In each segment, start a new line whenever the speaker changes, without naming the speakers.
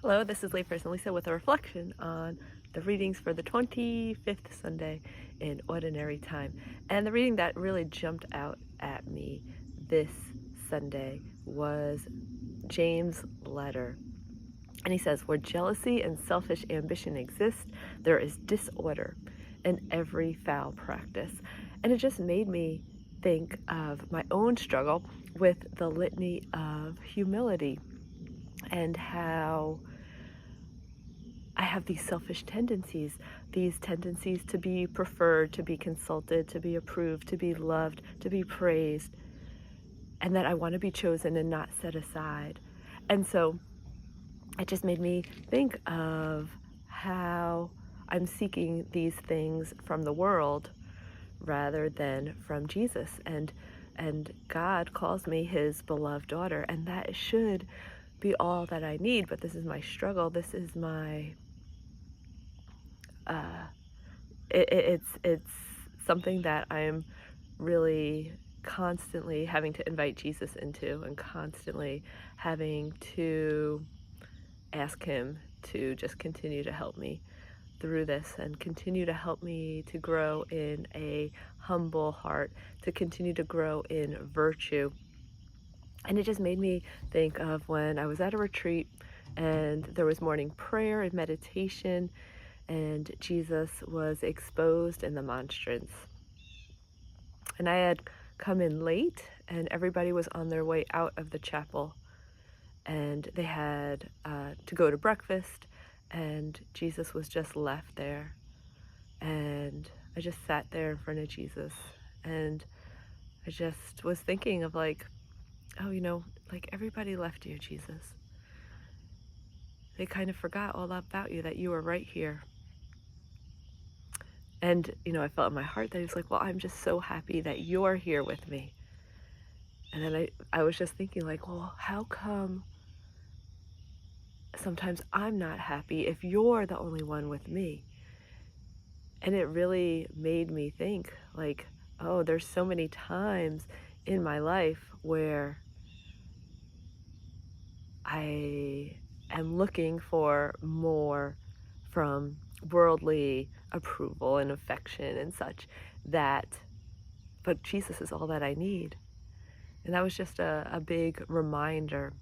Hello, this is Layperson Lisa with a reflection on the readings for the 25th Sunday in Ordinary Time. And the reading that really jumped out at me this Sunday was James' letter. And he says, "Where jealousy and selfish ambition exist, there is disorder in every foul practice." And it just made me think of my own struggle with the litany of humility and how I have these selfish tendencies, these tendencies to be preferred, to be consulted, to be approved, to be loved, to be praised, and that I want to be chosen and not set aside. And so it just made me think of how I'm seeking these things from the world rather than from Jesus. And God calls me his beloved daughter, and that should be all that I need. But this is my struggle. This is my uh, it's something that I'm really constantly having to invite Jesus into, and constantly having to ask him to just continue to help me through this and continue to help me to grow in a humble heart, to continue to grow in virtue. And it just made me think of when I was at a retreat and there was morning prayer and meditation, and Jesus was exposed in the monstrance. And I had come in late, and everybody was on their way out of the chapel, and they had to go to breakfast, and Jesus was just left there. And I just sat there in front of Jesus, and I just was thinking of like, oh, like everybody left you, Jesus. They kind of forgot all about you, that you were right here. And, I felt in my heart that he was like, well, I'm just so happy that you're here with me. And then I was just thinking like, well, how come sometimes I'm not happy if you're the only one with me? And it really made me think like, oh, there's so many times in my life where I am looking for more from worldly approval and affection and such, but Jesus is all that I need. And that was just a big reminder,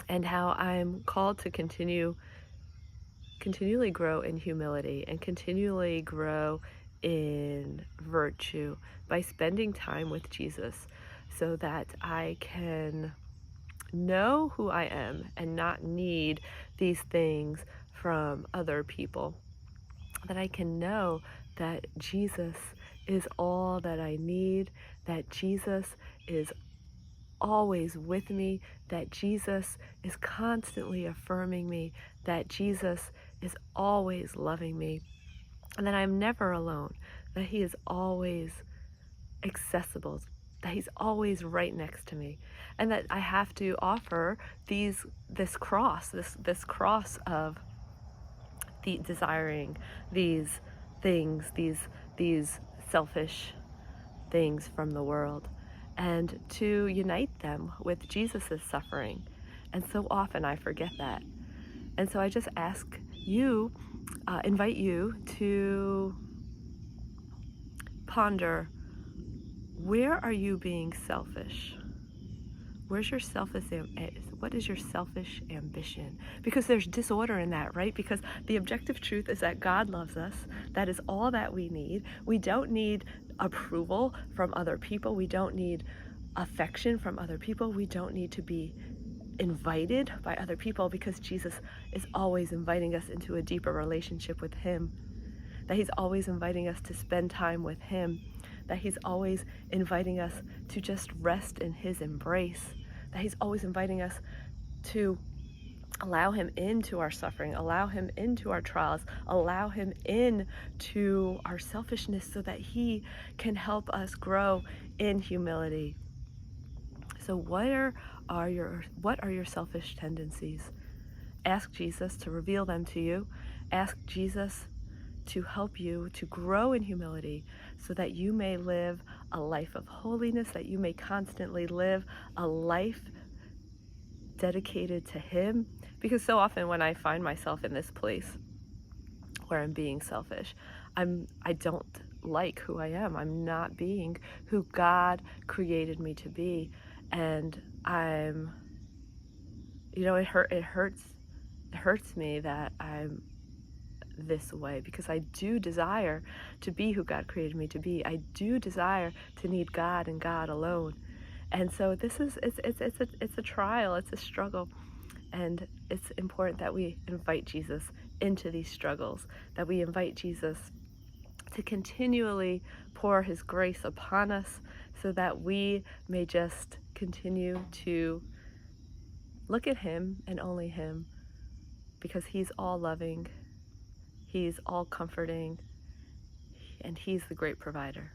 and how I'm called to continually grow in humility and continually grow in virtue by spending time with Jesus, so that I can know who I am and not need these things from other people. That I can know that Jesus is all that I need, that Jesus is always with me, that Jesus is constantly affirming me, that Jesus is always loving me, and that I'm never alone, that he is always accessible, that he's always right next to me, and that I have to offer this cross of the desiring these things, these selfish things from the world, and to unite them with Jesus' suffering. And so often I forget that. And so I just invite you to ponder, where are you being selfish? What is your selfish ambition? Because there's disorder in that, right? Because the objective truth is that God loves us. That is all that we need. We don't need approval from other people. We don't need affection from other people. We don't need to be invited by other people, because Jesus is always inviting us into a deeper relationship with him. That he's always inviting us to spend time with him. That he's always inviting us to just rest in his embrace. That he's always inviting us to allow him into our suffering, allow him into our trials, allow him into our selfishness, so that he can help us grow in humility. So what are your selfish tendencies? Ask Jesus to reveal them to you. Ask Jesus to help you to grow in humility, so that you may live a life of holiness, that you may constantly live a life dedicated to Him, because so often when I find myself in this place where I'm being selfish, I don't like who I am. I'm not being who God created me to be, and it hurts me that I'm this way, because I do desire to be who God created me to be. I do desire to need God and God alone. And so it's a trial, it's a struggle, and it's important that we invite Jesus into these struggles, that we invite Jesus to continually pour His grace upon us, so that we may just continue to look at Him and only Him, because He's all loving, He's all comforting, and He's the great provider.